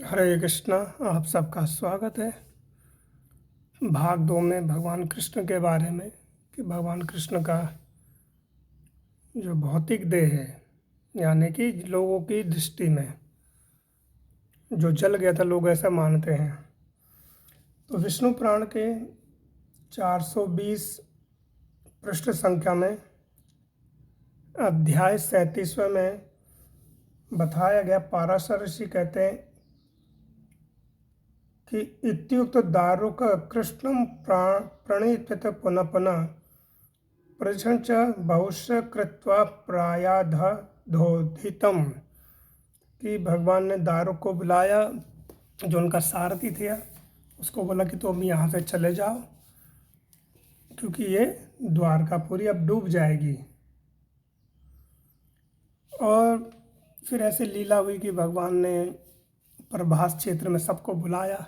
हरे कृष्णा। आप सबका स्वागत है भाग 2 में भगवान कृष्ण के बारे में कि भगवान कृष्ण का जो भौतिक देह है यानी कि लोगों की दृष्टि में जो जल गया था, लोग ऐसा मानते हैं। तो विष्णु पुराण के 420 पृष्ठ संख्या में अध्याय 37वें में बताया गया, पाराशर ऋषि कहते हैं कि इत्युक्त दारुक कृष्णं प्रणीत पुनः पुनः प्रश्न च बहुश्य कृत्वा प्रायाधोधितम, कि भगवान ने दारुक को बुलाया, जो उनका सारथी थे, उसको बोला कि तुम यहाँ से चले जाओ क्योंकि ये द्वारकापुरी अब डूब जाएगी। और फिर ऐसे लीला हुई कि भगवान ने प्रभास क्षेत्र में सबको बुलाया,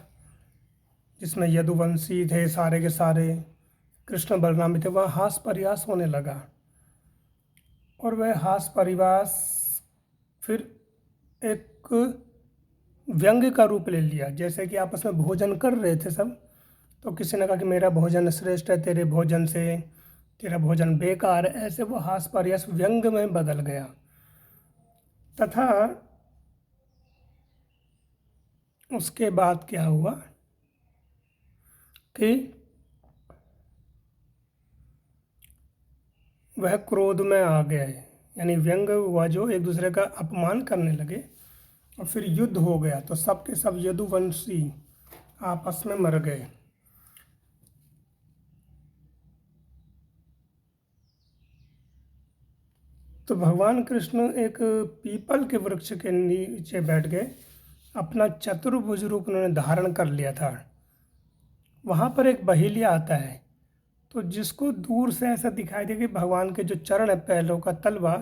जिसमें यदुवंशी थे, सारे के सारे कृष्ण बलराम भी थे। वहाँ हास परिहास होने लगा और वह हास परिहास फिर एक व्यंग्य का रूप ले लिया। जैसे कि आपस में भोजन कर रहे थे सब, तो किसी ने कहा कि मेरा भोजन श्रेष्ठ है तेरे भोजन से, तेरा भोजन बेकार है। ऐसे वो हास परिहास व्यंग्य में बदल गया। तथा उसके बाद क्या हुआ कि वह क्रोध में आ गए, यानी व्यंग्य हुआ, जो एक दूसरे का अपमान करने लगे और फिर युद्ध हो गया। तो सब के सब यदुवंशी आपस में मर गए। तो भगवान कृष्ण एक पीपल के वृक्ष के नीचे बैठ गए, अपना चतुर्भुज रूप उन्होंने धारण कर लिया था। वहाँ पर एक बहेलिया आता है, तो जिसको दूर से ऐसा दिखाई दे कि भगवान के जो चरण है, पैरों का तलवा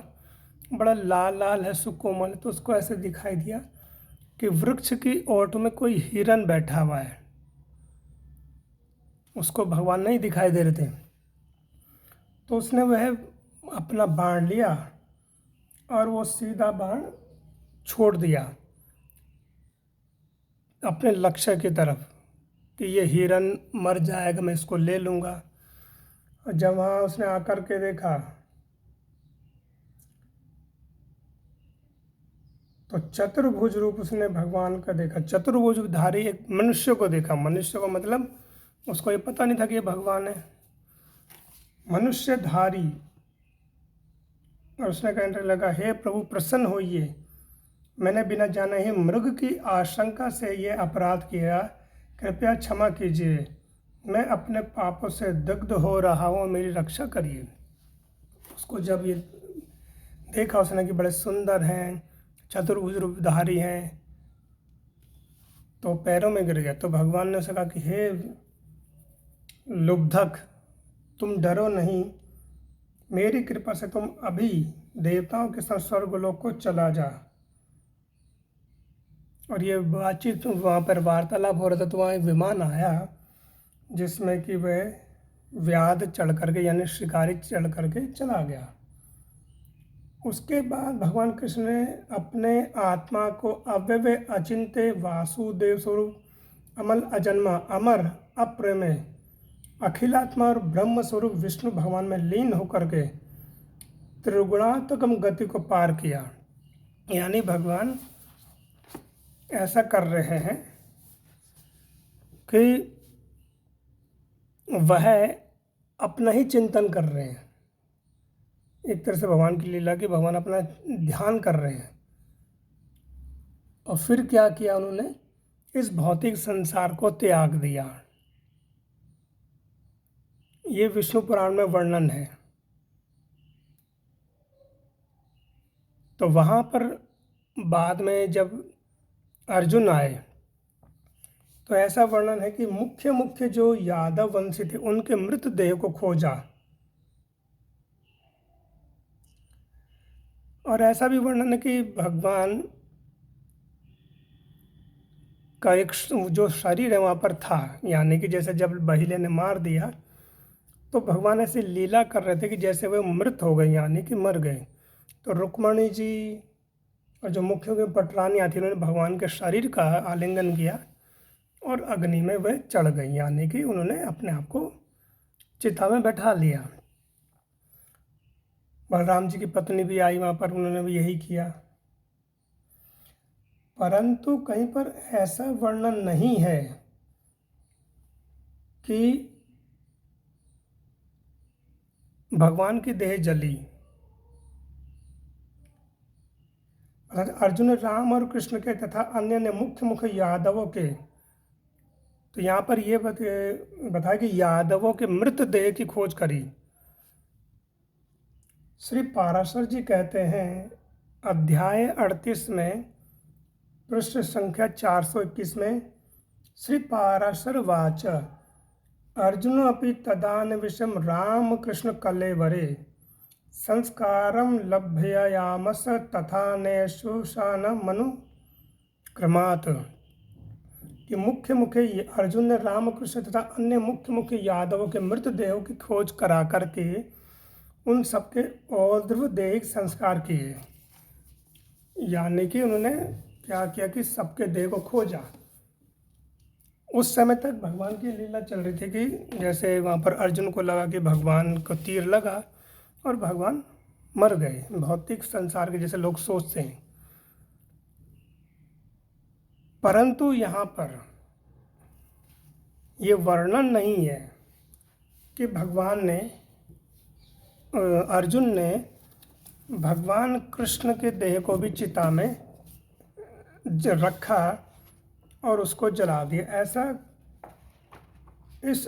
बड़ा लाल लाल है, सुकोमल, तो उसको ऐसे दिखाई दिया कि वृक्ष की ओट में कोई हिरन बैठा हुआ है। उसको भगवान नहीं दिखाई दे रहे थे, तो उसने वह अपना बाण लिया और वो सीधा बाण छोड़ दिया अपने लक्ष्य की तरफ कि ये हिरन मर जाएगा, मैं इसको ले लूँगा। और जब वहाँ उसने आकर के देखा तो चतुर्भुज रूप उसने भगवान का देखा। चतुर्भुजधारी एक मनुष्य को देखा। मनुष्य को मतलब उसको ये पता नहीं था कि ये भगवान है, मनुष्यधारी। और उसने कहने लगा, हे प्रभु प्रसन्न होइए, मैंने बिना जाने ही मृग की आशंका से ये अपराध किया, कृपया क्षमा कीजिए, मैं अपने पापों से दग्ध हो रहा हूँ, मेरी रक्षा करिए। उसको जब ये देखा उसने कि बड़े सुंदर हैं, चतुर्भुज रूपधारी हैं, तो पैरों में गिर गया। तो भगवान ने उसे कहा कि हे लुब्धक, तुम डरो नहीं, मेरी कृपा से तुम अभी देवताओं के साथ स्वर्गलोक को चला जा। और ये बातचीत वहाँ पर वार्तालाप हो रहा था, तो वहाँ एक विमान आया जिसमें कि वह व्याध चढ़ करके, यानी शिकारी चढ़ करके चला गया। उसके बाद भगवान कृष्ण ने अपने आत्मा को अव्यय अचिंत्य वासुदेव स्वरूप अमल अजन्मा अमर अप्रमेय अखिलात्मा और ब्रह्म स्वरूप विष्णु भगवान में लीन होकर के त्रिगुणात्मक गति को पार किया। यानी भगवान ऐसा कर रहे हैं कि वह अपना ही चिंतन कर रहे हैं। एक तरह से भगवान की लीला की, भगवान अपना ध्यान कर रहे हैं। और फिर क्या किया उन्होंने, इस भौतिक संसार को त्याग दिया। ये विष्णु पुराण में वर्णन है। तो वहाँ पर बाद में जब अर्जुन आए तो ऐसा वर्णन है कि मुख्य मुख्य जो यादव वंशी थे उनके मृतदेह को खोजा। और ऐसा भी वर्णन है कि भगवान का एक जो शरीर है वहाँ पर था, यानी कि जैसे जब बहिले ने मार दिया तो भगवान ऐसे लीला कर रहे थे कि जैसे वे मृत हो गए, यानी कि मर गए। तो रुक्मणी जी और जो मुख्य पटरानियाँ थी उन्होंने भगवान के शरीर का आलिंगन किया और अग्नि में वह चढ़ गई, यानी कि उन्होंने अपने आप को चिता में बैठा लिया। बलराम जी की पत्नी भी आई वहाँ पर, उन्होंने भी यही किया। परंतु कहीं पर ऐसा वर्णन नहीं है कि भगवान की देह जली। अर्जुन, राम और कृष्ण के तथा अन्य ने मुख्य मुख्य यादवों के, तो यहाँ पर ये बताया कि यादवों के मृतदेह की खोज करी। श्री पाराशर जी कहते हैं अध्याय 38 में पृष्ठ संख्या 421 में, श्री पाराशर वाच अर्जुन अपि तदान्विषं रामकृष्ण कलेवरे संस्कारं लभ्ययामस तथा नेशुषान मनुक्रमात्। कि मुख्य मुख्य अर्जुन ने रामकृष्ण तथा अन्य मुख्य मुख्य यादवों के मृतदेहों की खोज करा करके उन सबके और्ध्वदेहिक संस्कार किए, यानी कि उन्होंने क्या किया कि सबके देह को खोजा। उस समय तक भगवान की लीला चल रही थी कि जैसे वहाँ पर अर्जुन को लगा कि भगवान को तीर लगा और भगवान मर गए, भौतिक संसार के जैसे लोग सोचते हैं। परंतु यहाँ पर ये वर्णन नहीं है कि भगवान ने अर्जुन ने भगवान कृष्ण के देह को भी चिता में रखा और उसको जला दिया। ऐसा इस